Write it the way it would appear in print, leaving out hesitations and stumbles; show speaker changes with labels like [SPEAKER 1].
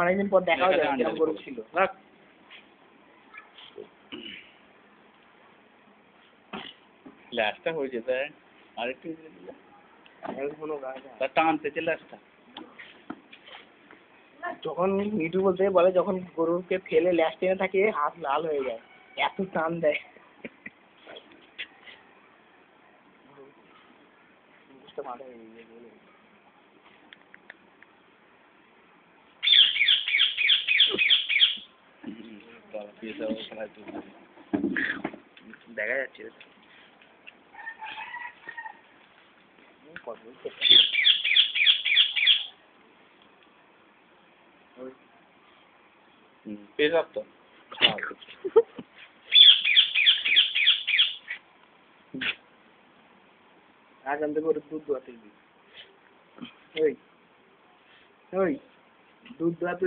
[SPEAKER 1] অনেকদিন পর দেখা হয়ে যায় কিরকম গরু ছিল।
[SPEAKER 2] লাস্টটা হয়েছে তাই আরেকটু টানতেছে লাস্টটা।
[SPEAKER 1] যখন মিঠু বলতে বলে যখন গরুকে ফেলে ল্যাস টেনে থাকে হাত লাল হয়ে যায়, এত টান দেয়। দেখা যাচ্ছে
[SPEAKER 2] পেশাব তো
[SPEAKER 1] আজ আমি করে দুধ দোয়াতে দুধ দোয়াতে